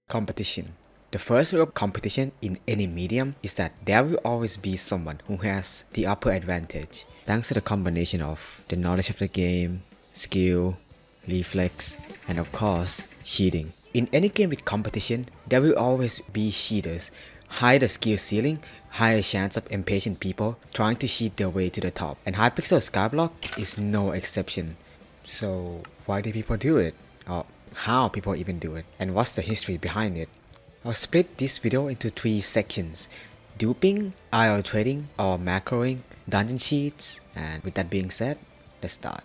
Competition. The first rule of competition in any medium is that there will always be someone who has the upper advantage, thanks to the combination of the knowledge of the game, skill, reflex, and of course, cheating. In any game with competition, there will always be cheaters. Higher the skill ceiling, higher chance of impatient people trying to cheat their way to the top. And Hypixel Skyblock is no exception. So why do people do it? Or how people even do it? And what's the history behind it? I'll split this video into 3 sections: duping, Irl-Trading or macroing, dungeon cheats, and with that being said, let's start.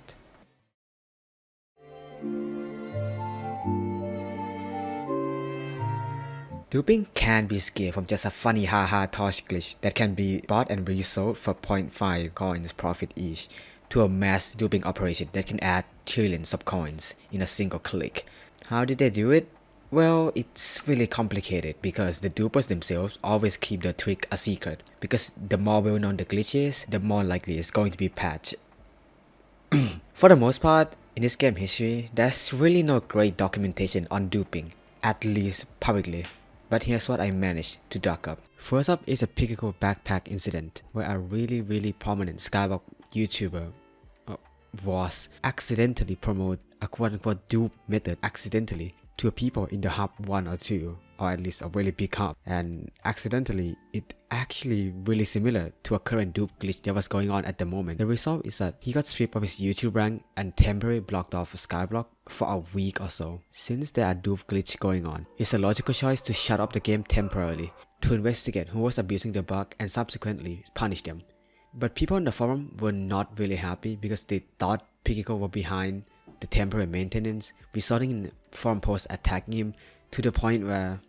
Duping can be scaled from just a funny haha torch glitch that can be bought and resold for 0.5 coins profit each, to a mass duping operation that can add trillions of coins in a single click. How did they do it? Well, it's really complicated because the dupers themselves always keep the trick a secret, because the more well known the glitch is, the more likely it's going to be patched. For the most part, in this game history, there's really no great documentation on duping, at least publicly. But here's what I managed to dug up. First up is a Pigicial Backpack incident, where a really prominent Skyblock YouTuber was accidentally promote a quote-unquote dupe method accidentally to people in the hub 1 or 2, or at least a really big hub, and accidentally it actually really similar to a current dupe glitch that was going on at the moment. The result is that he got stripped of his YouTube rank and temporarily blocked off Skyblock for a week or so. Since there are dupe glitch going on, it's a logical choice to shut up the game temporarily, to investigate who was abusing the bug and subsequently punish them. But people on the forum were not really happy because they thought Pigicial were behind the temporary maintenance, resulting in forum posts attacking him to the point where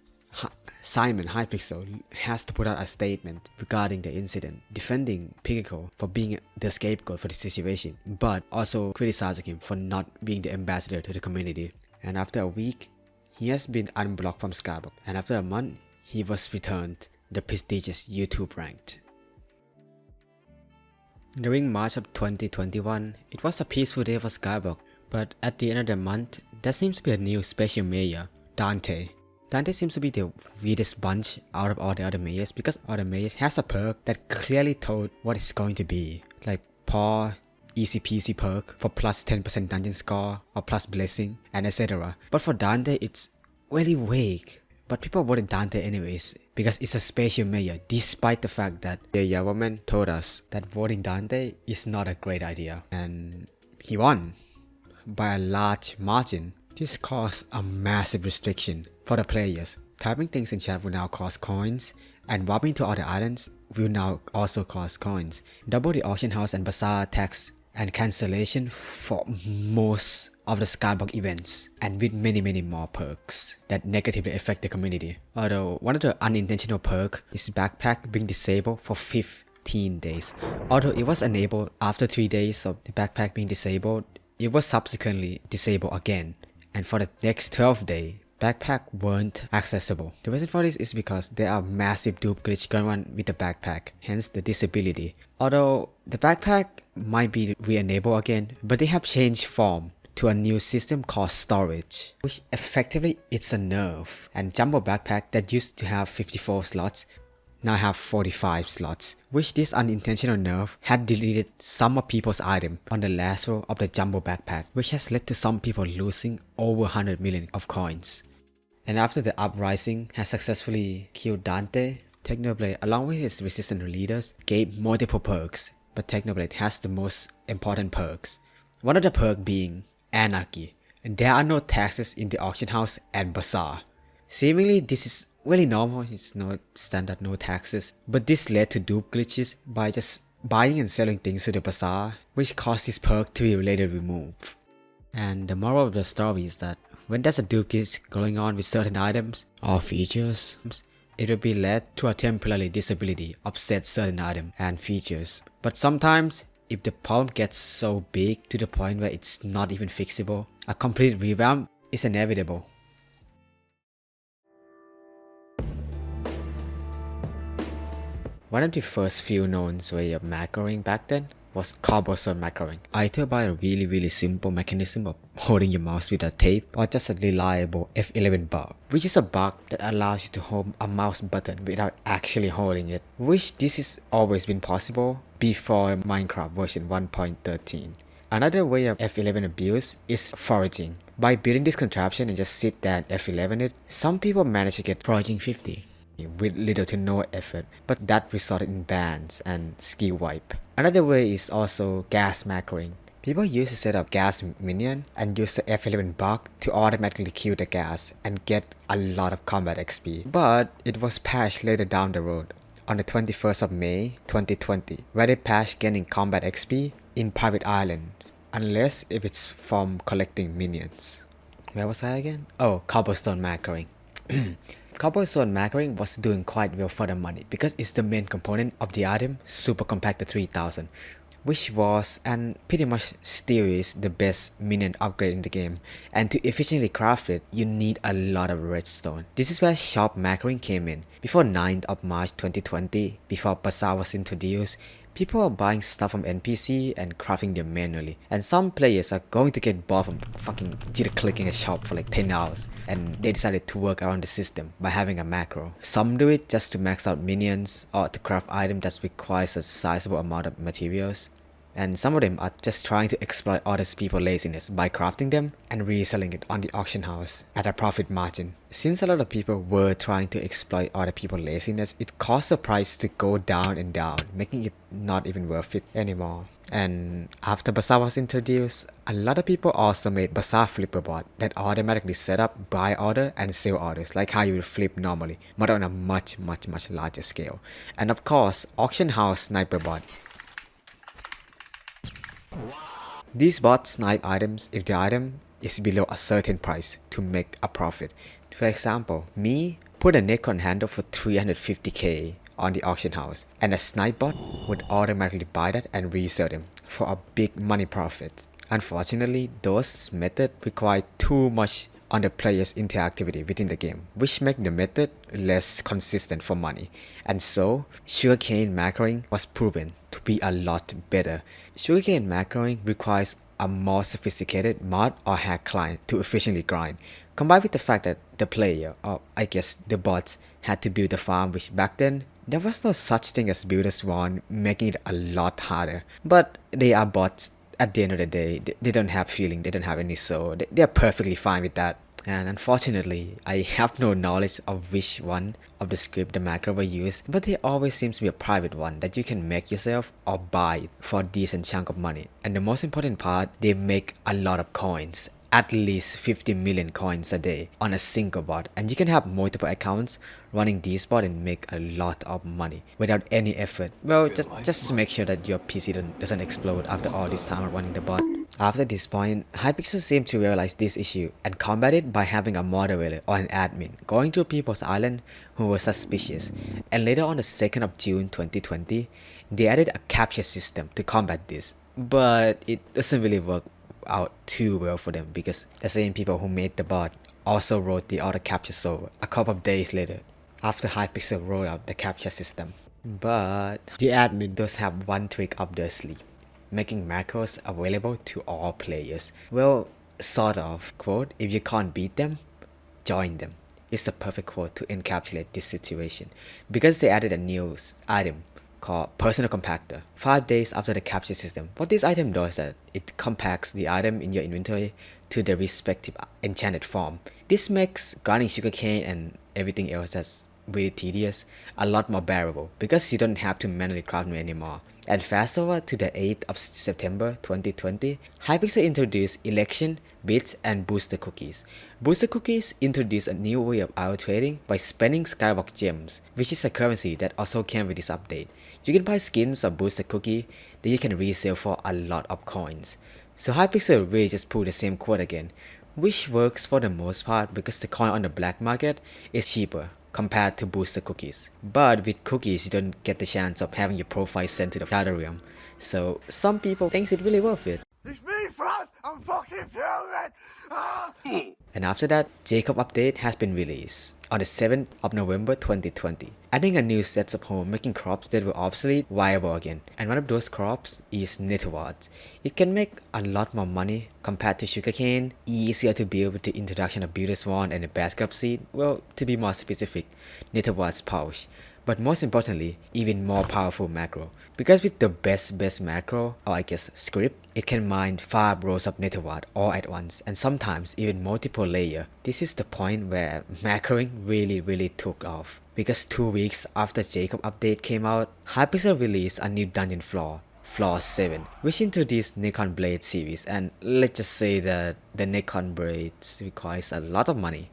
Simon Hypixel has to put out a statement regarding the incident, defending Pigicial for being the scapegoat for the situation, but also criticizing him for not being the ambassador to the community. And after a week, he has been unblocked from Skyblock, and after a month, he was returned the prestigious YouTube ranked. During March of 2021, it was a peaceful day for Skyblock, but at the end of the month, there seems to be a new special mayor, Dante. Dante seems to be the weirdest bunch out of all the other mayors, because all the mayors has a perk that clearly told what it's going to be, like paw, easy peasy perk for plus 10% dungeon score or plus blessing and etc. But for Dante it's really vague. But people voted Dante anyways because it's a special mayor, despite the fact that the government told us that voting Dante is not a great idea, and he won by a large margin. This caused a massive restriction for the players. Typing things in chat will now cost coins, and warping to other islands will now also cost coins. Double the auction house and bazaar tax and cancellation for most of the Skyblock events, and with many more perks that negatively affect the community. Although one of the unintentional perks is backpack being disabled for 15 days. Although it was enabled after 3 days of the backpack being disabled, it was subsequently disabled again, and for the next 12 days, backpack weren't accessible. The reason for this is because there are massive dupe glitch going on with the backpack, hence the disability. Although the backpack might be re-enabled again, but they have changed form to a new system called storage, which effectively it's a nerf. And jumbo backpack that used to have 54 slots now have 45 slots, which this unintentional nerf had deleted some of people's items on the last row of the jumbo backpack, which has led to some people losing over 100 million of coins. And after the uprising has successfully killed Dante, Technoblade along with his resistant leaders gave multiple perks, but Technoblade has the most important perks. One of the perks being anarchy, and there are no taxes in the auction house and bazaar. Seemingly this is really normal, it's no standard, no taxes, but this led to dupe glitches by just buying and selling things to the bazaar, which caused this perk to be later removed. And the moral of the story is that when there's a dupe glitch going on with certain items or features, it will be led to a temporary disability of said certain item and features. But sometimes, if the problem gets so big to the point where it's not even fixable, a complete revamp is inevitable. One of the first few known way of macroing back then was cobblestone macroing, either by a really simple mechanism of holding your mouse with a tape or just a reliable F11 bug, which is a bug that allows you to hold a mouse button without actually holding it, which this has always been possible before Minecraft version 1.13. Another way of F11 abuse is foraging. By building this contraption and just sit there and F11 it, some people manage to get foraging 50 with little to no effort, but that resulted in bans and skill wipe. Another way is also Ghast macroing. People used to set up Ghast minion and use the F11 bug to automatically kill the Ghast and get a lot of combat XP, but it was patched later down the road on the 21st of May 2020, where they patched getting combat XP in private island, unless if it's from collecting minions. Where was I again? Oh, cobblestone macroing. Cobblestone macroing was doing quite well for the money because it's the main component of the item Super Compactor 3000, which was and pretty much still is the best minion upgrade in the game, and to efficiently craft it you need a lot of redstone. This is where shop macroing came in. Before 9th of March 2020, before Bazaar was introduced, people are buying stuff from NPC and crafting them manually, and some players are going to get bored from fucking jitter clicking a shop for like 10 hours, and they decided to work around the system by having a macro. Some do it just to max out minions or to craft items that requires a sizable amount of materials, and some of them are just trying to exploit other people's laziness by crafting them and reselling it on the auction house at a profit margin. Since a lot of people were trying to exploit other people's laziness, it caused the price to go down and down, making it not even worth it anymore. And after Bazaar was introduced, a lot of people also made Bazaar flipper bot that automatically set up buy order and sell orders like how you would flip normally, but on a much larger scale. And of course, auction house sniper bot. These bots snipe items if the item is below a certain price to make a profit. For example, me put a Necron handle for 350k on the auction house, and a snipe bot would automatically buy that and resell them for a big money profit. Unfortunately, those methods require too much on the player's interactivity within the game, which make the method less consistent for money. And so, sugarcane macroing was proven to be a lot better. Sugarcane macroing requires a more sophisticated mod or hack client to efficiently grind, combined with the fact that the player, or I guess the bots, had to build a farm, which back then there was no such thing as builders one, making it a lot harder. But they are bots. At the end of the day, they don't have feeling, they don't have any soul, they're perfectly fine with that. And unfortunately, I have no knowledge of which one of the script the macro were used, but there always seems to be a private one that you can make yourself or buy for a decent chunk of money. And the most important part, they make a lot of coins, at least 50 million coins a day on a single bot, and you can have multiple accounts running this bot and make a lot of money without any effort. Well, just make sure that your PC doesn't explode after all this time of running the bot. After this point, Hypixel seemed to realize this issue and combat it by having a moderator or an admin going through people's island who were suspicious, and later on the 2nd of June 2020, they added a capture system to combat this, but it doesn't really work out too well for them because the same people who made the bot also wrote the auto capture server a couple of days later after Hypixel rolled out the capture system. But the admin does have one trick up their sleeve, making macros available to all players. Well, sort of. Quote, if you can't beat them, join them. It's the perfect quote to encapsulate this situation, because they added a new item called Personal Compactor 5 days after the capture system. What this item does is that it compacts the item in your inventory to the respective enchanted form. This makes grinding sugarcane and everything else that's really tedious a lot more bearable because you don't have to manually craft them anymore. And fast forward to the 8th of September 2020, Hypixel introduced election, bits, and booster cookies. Booster cookies introduced a new way of Irl-Trading by spending Skyblock gems, which is a currency that also came with this update. You can buy skins of booster cookie that you can resell for a lot of coins. So Hypixel really just pulled the same quote again, which works for the most part because the coin on the black market is cheaper compared to booster cookies. But with cookies, you don't get the chance of having your profile sent to the Shadow Realm. So some people think it's really worth it. It's me, Frost! I'm I'm fucking fuming! Ah! And after that, Jacob update has been released on the 7th of November 2020, adding a new set of home making crops that were obsolete viable again. And one of those crops is netherwarts. It can make a lot more money compared to sugarcane, easier to build with the introduction of builder swan and a basket of seed, well, to be more specific, netherwarts pouch. But most importantly, even more powerful macro. Because with the best macro, or I guess script, it can mine 5 rows of netherwart all at once, and sometimes even multiple layer. This is the point where macroing really took off. Because 2 weeks after Jacob update came out, Hypixel released a new dungeon floor 7, which introduced Necron-Blade series, and let's just say that the Necron-Blades requires a lot of money,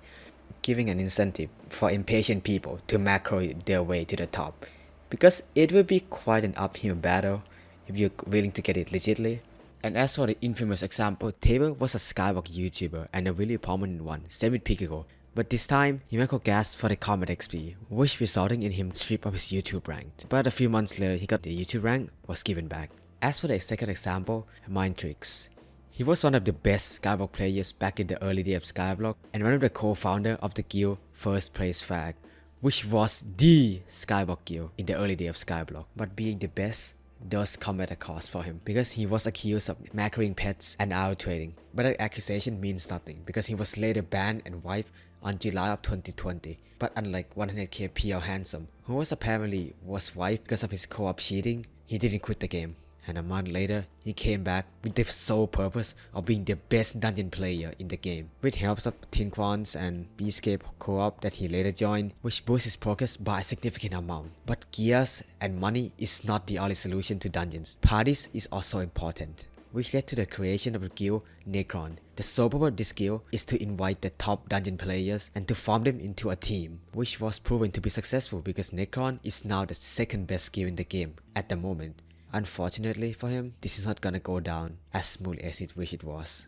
giving an incentive for impatient people to macro their way to the top, because it will be quite an uphill battle if you're willing to get it legitly. And as for the infamous example, Tayber was a Skyblock YouTuber and a really prominent one, same with Pigicial, but this time he macro Ghasts for the combat XP, which resulting in him strip of his YouTube rank. But a few months later he got the YouTube rank was given back. As for the second example, Mynetrix. He was one of the best Skyblock players back in the early days of Skyblock, and one of the co-founder of the guild First Place Flag, which was the Skyblock guild in the early days of Skyblock. But being the best does come at a cost for him, because he was accused of macroing pets and Irl-Trading. But that accusation means nothing, because he was later banned and wiped on July of 2020. But unlike 100k PL Handsome, who was apparently wiped because of his co-op cheating, he didn't quit the game. And a month later, he came back with the sole purpose of being the best dungeon player in the game, with helps of Tinquans and Beascape co-op that he later joined, which boosts his progress by a significant amount. But gears and money is not the only solution to dungeons. Parties is also important, which led to the creation of the guild Necron. The sole purpose of this guild is to invite the top dungeon players and to form them into a team, which was proven to be successful because Necron is now the second best guild in the game at the moment. Unfortunately for him, this is not gonna go down as smooth as it wish it was.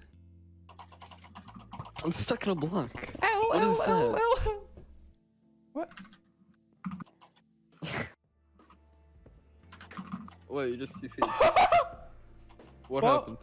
I'm stuck in a block. Ow, What ow, is ow, that? ow. What? Wait, you just CC. What Well, happened?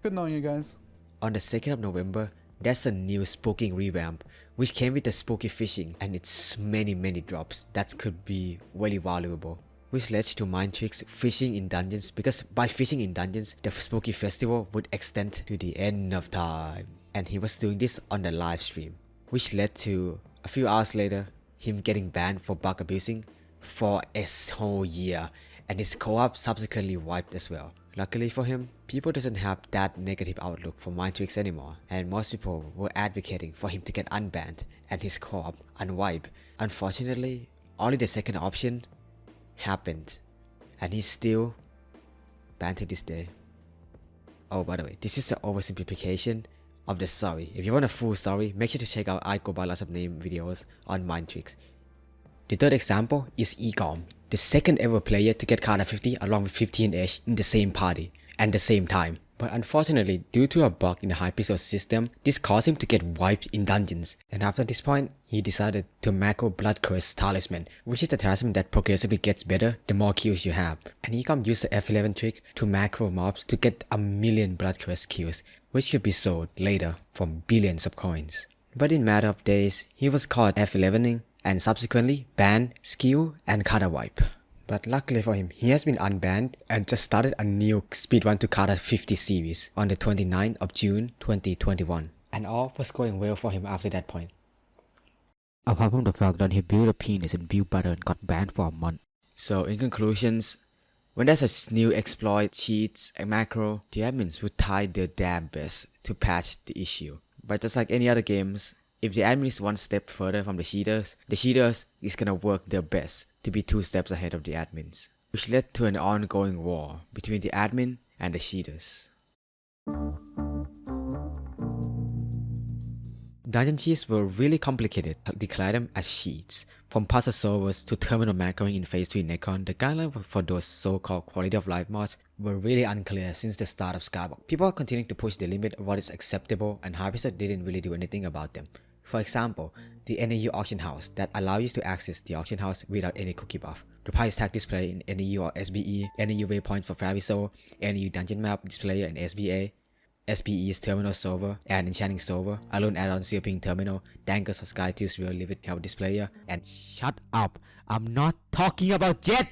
Good knowing you guys. On the 2nd of November, there's a new spooking revamp, which came with the spooky fishing and its many drops that could be very valuable, which led to Mynetrix fishing in dungeons, because by fishing in dungeons, the spooky festival would extend to the end of time. And he was doing this on the live stream, which led to, a few hours later, him getting banned for bug abusing for a whole year, and his co-op subsequently wiped as well. Luckily for him, people doesn't have that negative outlook for Mynetrix anymore, and most people were advocating for him to get unbanned and his co-op unwiped. Unfortunately, only the second option happened, and he's still banned to this day. Oh, by the way, this is an oversimplification of the story. If you want a full story, make sure to check out IGBLON'S videos on Mynetrix. The third example is Egom, the second ever player to get Carter 50 along with 15H in the same party and the same time. But unfortunately, due to a bug in the Hypixel system, this caused him to get wiped in dungeons. And after this point, he decided to macro Bloodcurse Talisman, which is the talisman that progressively gets better the more kills you have. And Egom used the F11 trick to macro mobs to get 1,000,000 Bloodcurse kills, which could be sold later for billions of coins. But in a matter of days, he was caught F11ing and subsequently banned, skill, and Carter wipe. But luckily for him, he has been unbanned and just started a new speedrun to Carter 50 series on the 29th of June 2021. And all was going well for him after that point. Apart from the fact that he built a penis and built better and got banned for a month. So in conclusions, when there's a new exploit, cheats, and macro, the admins would try their damn best to patch the issue. But just like any other games, if the admin is one step further from the cheaters is gonna work their best to be 2 steps ahead of the admins, which led to an ongoing war between the admin and the cheaters. Dungeon cheats were really complicated to declare them as cheats. From puzzle solvers to terminal macroing in Phase 3 Necron, the guidelines for those so-called quality of life mods were really unclear since the start of Skyblock. People are continuing to push the limit of what is acceptable, and Hypixel didn't really do anything about them. For example, the NAU auction house that allows you to access the auction house without any cookie buff. The price tag display in NAU or SBE, NAU waypoints for Faviso, NAU dungeon map display and SBA. SPE's terminal solver and enchanting solver, alone add-on Sealping terminal, dankers of Sky2's real live it help this player, and shut up, I'm not talking about yet!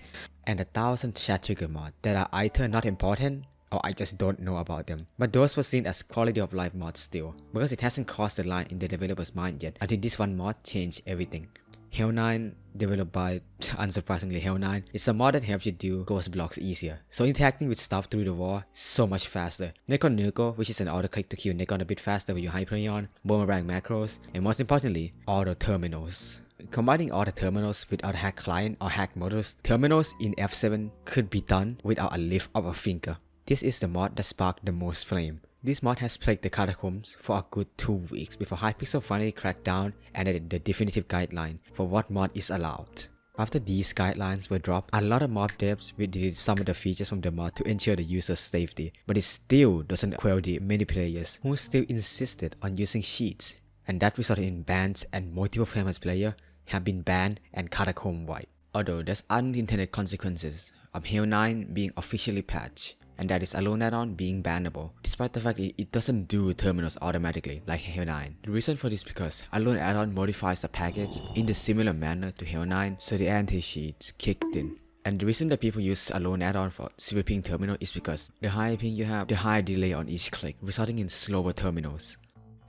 And 1,000 chat trigger mods that are either not important or I just don't know about them. But those were seen as quality of life mods still, because it hasn't crossed the line in the developer's mind yet until this one mod changed everything. Hell 9, developed by, unsurprisingly, Hell 9, is a mod that helps you do ghost blocks easier, so interacting with stuff through the wall is so much faster. Necron, which is an auto-click to kill Necron a bit faster with your Hyperion, boomerang macros, and most importantly, auto terminals. Combining auto terminals with auto hack client or hack models, terminals in F7 could be done without a lift of a finger. This is the mod that sparked the most flame. This mod has plagued the catacombs for a good 2 weeks before Hypixel finally cracked down and added the definitive guideline for what mod is allowed. After these guidelines were dropped, a lot of mod devs deleted some of the features from the mod to ensure the user's safety, but it still doesn't quell the many players who still insisted on using cheats, and that resulted in bans, and multiple famous players have been banned and catacomb wiped. Although there's unintended consequences of Hell 9 being officially patched, and that is alone add-on being bannable, despite the fact it doesn't do terminals automatically like Hell 9. The reason for this is because alone add-on modifies the package in the similar manner to Hell 9, so the anti-cheats kicked in. And the reason that people use alone add-on for sweeping terminal is because the higher ping you have, the higher delay on each click, resulting in slower terminals.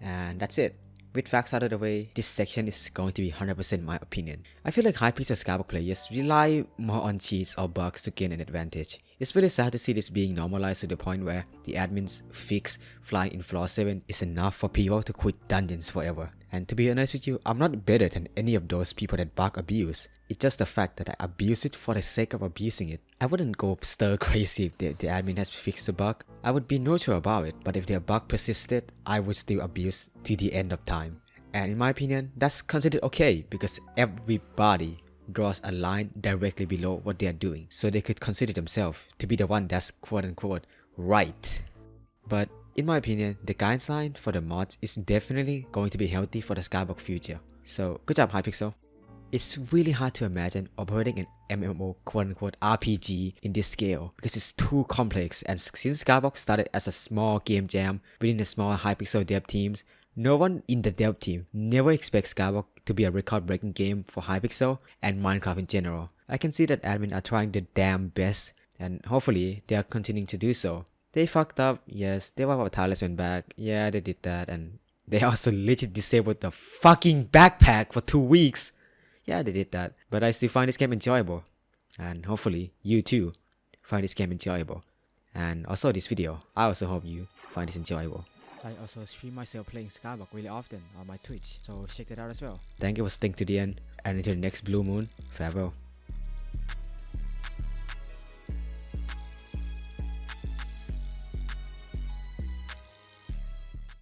And that's it. With facts out of the way, this section is going to be 100% my opinion. I feel like Hypixel Skyblock players rely more on cheats or bugs to gain an advantage. It's really sad to see this being normalized to the point where the admin's fix flying in floor 7 is enough for people to quit dungeons forever. And to be honest with you, I'm not better than any of those people that bug abuse. It's just the fact that I abuse it for the sake of abusing it. I wouldn't go stir crazy if the admin has fixed the bug. I would be neutral about it, but if their bug persisted, I would still abuse to the end of time. And in my opinion, that's considered okay because everybody draws a line directly below what they are doing, so they could consider themselves to be the one that's quote-unquote right. But in my opinion, the guideline for the mods is definitely going to be healthy for the Skyblock future. So good job Hypixel. It's really hard to imagine operating an MMO quote-unquote RPG in this scale because it's too complex, and since Skyblock started as a small game jam within the small Hypixel dev teams, no one in the dev team never expects Skyblock to be a record-breaking game for Hypixel and Minecraft in general. I can see that admin are trying their damn best, and hopefully they are continuing to do so. They fucked up, yes, they wiped out Talisman back, yeah they did that, and they also legit disabled the fucking backpack for 2 weeks. Yeah, they did that, but I still find this game enjoyable, and hopefully you too find this game enjoyable. And also this video, I also hope you find this enjoyable. I also stream myself playing Skyblock really often on my Twitch, so check that out as well. Thank you for staying to the end, and until the next blue moon, farewell.